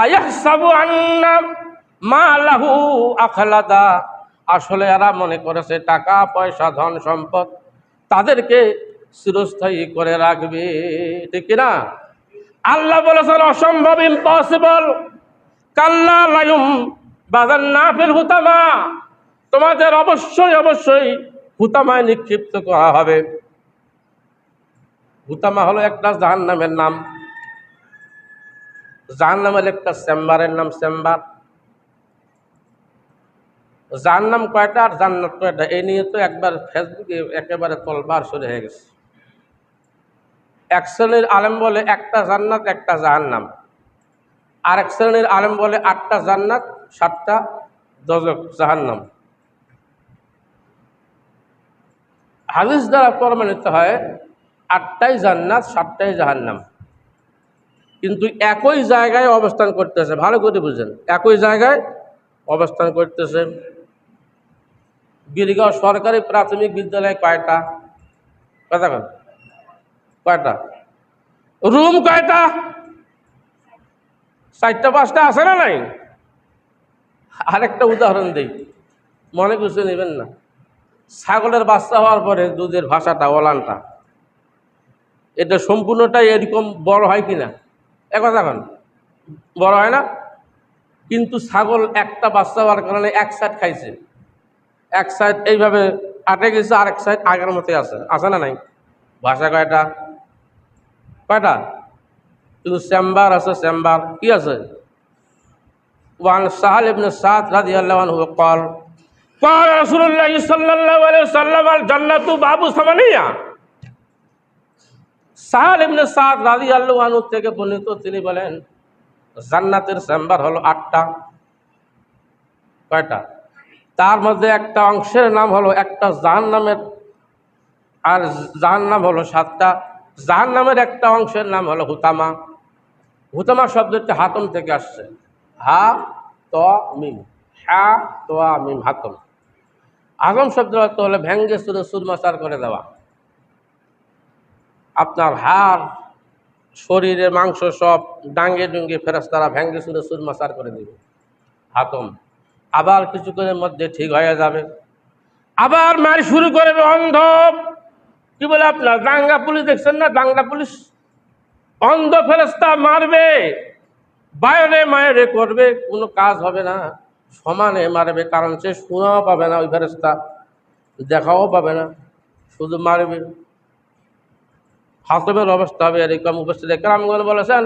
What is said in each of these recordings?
আয়াহসাবু আন্না মালাহু আখলাদা, আসলে এরা মনে করেছে টাকা পয়সা ধন সম্পদ তাদেরকে চিরস্থায়ী করে রাখবে, ঠিক কিনা? আল্লাহ বলেছেন অসম্ভব, ইম্পসিবল। কাল্লা লায়ুম বাযান্না ফিল হুতামা, তোমাদের অবশ্যই অবশ্যই হুতামায় নিক্ষিপ্ত করা হবে। হুতামা হলো একটা জাহান্নামের নাম, জাহান্নামের একটা চেম্বারের নাম, চেম্বার। জাহান্নাম কয়টা আর জান্নাত কয়টা, এই নিয়ে তো একবার ফেসবুকে একেবারে তলবার শুরু হয়ে গেছে। এক শ্রেণীর আলেম বলে একটা জান্নাত একটা জাহান্নাম, আর এক শ্রেণীর আলেম বলে 8টা জান্নাত 7টা দোজখ জাহান্নাম। হাদিস দ্বারা প্রমাণিত হয় 8টাই জান্নাত 7টাই জাহান্নাম, কিন্তু একই জায়গায় অবস্থান করতেছে। ভালো করে বুঝেন, একই জায়গায় অবস্থান করতেছে। বীরগাঁও সরকারি প্রাথমিক বিদ্যালয় কয়টা? কথা বল, কয়টা? রুম কয়টা? 4টা 5টা আছে না নাই? আরেকটা উদাহরণ দিই, মনে কিছু নেবেন না। ছাগলের বাচ্চা হওয়ার পরে দুধের ভাষাটা, ওলানটা, এটা সম্পূর্ণটাই এরকম বড় হয় কিনা? একথা কন, বড় হয় না। কিন্তু ছাগল একটা বাচ্চা হওয়ার কারণে এক সাইড খাইছে, এক সাইড এইভাবে আটে গেছে, আরেক সাইড আগের মতোই আছে, আছে না নাই? ভাষা কয়টা? কয়টা? কিন্তু চেম্বার আছে, চেম্বার কি আছে? ওয়ান সাহাল ইবনে সাদ রাদিয়াল্লাহু আনহু قال قال رسول الله صلى الله عليه وسلم الجنة باب ثمانية। সাহাল ইবনে সাদ রাদিয়াল্লাহু আনহু থেকে বর্ণিত, তিনি বলেন জান্নাতের চেম্বার হলো 8টা। কয়টা? তার মধ্যে একটা অংশের নাম হলো একটা জাহান্নামের, আর জাহান্নাম হলো 7টা। জাহান্নামের একটা অংশের নাম হলো হুতামা। হুতামা শব্দটি হাতম থেকে আসছে, হা ত মিম, হা ত মিম, হাতম। আজম শব্দের অর্থ হলো ভেঙ্গে চুরে চুরমাচার করে দেওয়া। আপনার হাড়, শরীরের মাংস সব ডাঙ্গে ডুঙ্গে ফেরেশতারা ভেঙ্গে চুরে চুরমাচার করে দেবে, হাতম। আবার কিছুক্ষণের মধ্যে ঠিক হয়ে যাবে, আবার মারি শুরু করবে অন্ধ। কি বলে আপনার দাঙ্গা পুলিশ দেখছেন না? দাঙ্গা পুলিশ অন্ধ ফেরেশতা মারবে, বায়রে মায়েরে করবে, কোনো কাজ হবে না, সমানে মারবে। কারণ সে শোনাও পাবে না, ওই ফেরেশতা দেখাও পাবে না, শুধু মারবে। হাতমের অবস্থা হবে এরকম। উপস্থিত কেরামগণ বলেছেন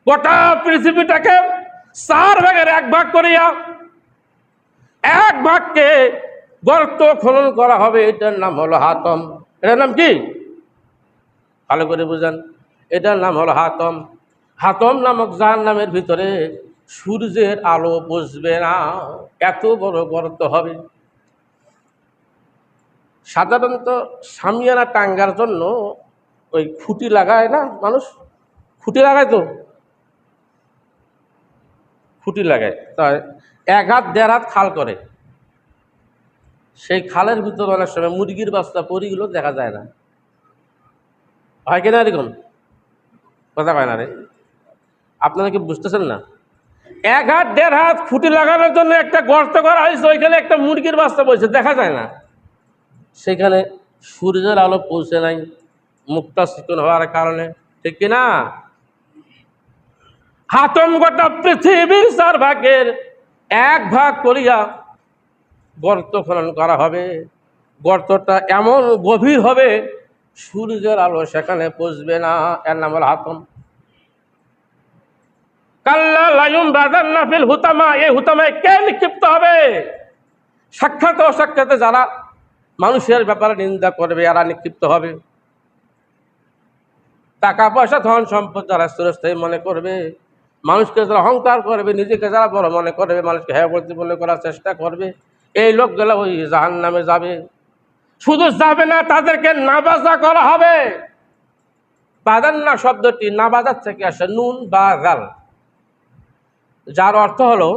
গোটা পৃথিবীটাকে 4 ভাগের 1 ভাগ করিয়া 1 ভাগকে গর্ত খনন করা হবে, এটার নাম হলো হাতম। এটার নাম কি? ভালো করে বুঝেন, এটার নাম হলো হাতম। হাতম নামক জাহান্নামের ভিতরে সূর্যের আলো বুঝবে না, এত বড় গর্ত হবে। সাধারণত সামিয়ানা টাঙ্গার জন্য ওই খুঁটি লাগায় না মানুষ? খুঁটি লাগায় তো, খুঁটি লাগায়, তাই 1 হাত 1.5 হাত খাল করে। সেই খালের ভিতরে অনেক সময় মুরগির বাচ্চা পরিগুলো দেখা যায় না, হয় কিনা? এরকম কথা কয় না রে, আপনারা কি বুঝতেছেন না? 1 হাত 1.5 হাত খুঁটি লাগানোর জন্য একটা গর্ত করা হয়েছে, ওইখানে একটা মুরগির বাচ্চা বসে, দেখা যায় না। সেখানে সূর্যের আলো পৌঁছে নাই, মুখটা চিকন হওয়ার কারণে, ঠিক কিনা? হাতম গোটা পৃথিবীর 4 ভাগের 1 ভাগ করিয়া গর্ত খনন করা হবে। গর্তটা এমন গভীর হবে সূর্যের আলো সেখানে পৌঁছবে না, এর নাম হলো হাতম। কাল্লা লায়ুম বাযান্না ফিল হুতামা, এই হুতামায় কে নিক্ষিপ্ত হবে? সাক্ষাৎ অসাক্ষাতে যারা মানুষের ব্যাপারে নিন্দা করবে এরা নিক্ষিপ্ত হবে। টাকা পয়সা ধন সম্পদ যারা চিরস্থায়ী মনে করবে, মানুষকে যারা অহংকার করবে, নিজেকে যারা বড় মনে করবে, মানুষকে হ্যাঁ বলতে মনে করার চেষ্টা করবে, এই লোকগুলো ওই জাহান্নামে যাবে। শুধু যাবে না, তাদেরকে নাবাজা করা হবে। বাযান্না শব্দটি নাবাজার থেকে আসে, নুন বা গাল, যার অর্থ হলো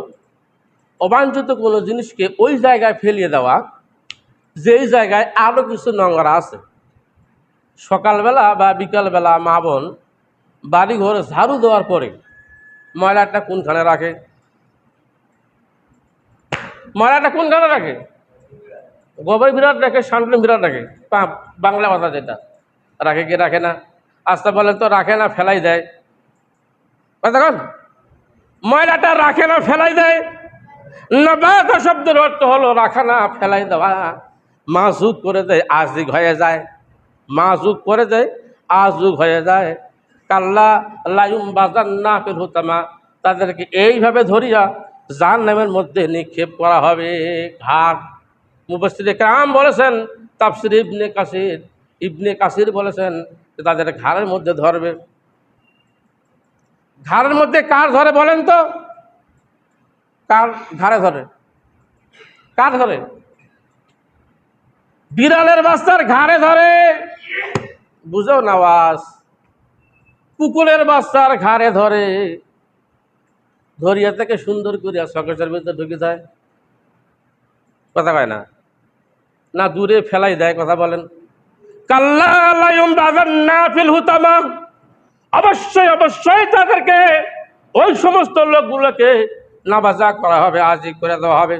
অবাঞ্ছিত কোনো জিনিসকে ওই জায়গায় ফেলিয়ে দেওয়া যেই জায়গায় আরো কিছু নোংরা আছে। সকালবেলা বা বিকালবেলা মা বোন বাড়ি ঘরে ঝাড়ু দেওয়ার পরে ময়লাটা কোনখানে রাখে? ময়লাটা কোনখানে রাখে? গোবর বিরাট রাখে, সান্ডুলিং বিরাট রাখে, বাংলা ভাষা যেটা। রাখে কি রাখে না? আস্তে বলেন তো, রাখে না ফেলাই দেয়? দেখুন, ময়লাটা রাখে না ফেলাই দেয়। নাবাতা শব্দের অর্থ হলো রাখা না ফেলাই দেওয়া। মাসুক করে দেয়, আজিক হয়ে যায়। মাসুক করে দেয়, আজুক হয়ে যায়। কাল্লা লায়ুম বাজান না ফিল হুতামা, তাদেরকে এইভাবে ধরিয়া জাহান্নামের মধ্যে নিক্ষেপ করা হবে। ঘাট মুফাসসিরে কেরাম বলেছেন, তাফসীর ইবনে কাসির বলেছেন যে তাদের ঘাড়ের মধ্যে ধরবে। ঘাড়ের মধ্যে কার ধরে বলেন তো? কার ঘাড়ে ধরে? কার ধরে? বিড়ালের বাচ্চার ঘাড়ে ধরে। বুঝো নওয়াজ? কুকুরের বাচ্চার ঘাড়ে ধরে। ধরিয়া থেকে সুন্দর করিয়া সকেটের ভিতরে ঢুকে যায়। কথা কয় না? না দূরে ফেলাই দেয়? কথা বলেন। কাল্লা লা ইউমবাযান্না ফিল হুতামা, অবশ্যই অবশ্যই তাদেরকে, ওই সমস্ত লোকগুলোকে নাবাজা করা হবে, আজি করে দেওয়া হবে,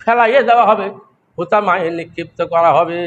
ফেলাইয়ে দেওয়া হবে, হুতামায় নিক্ষিপ্ত করা হবে।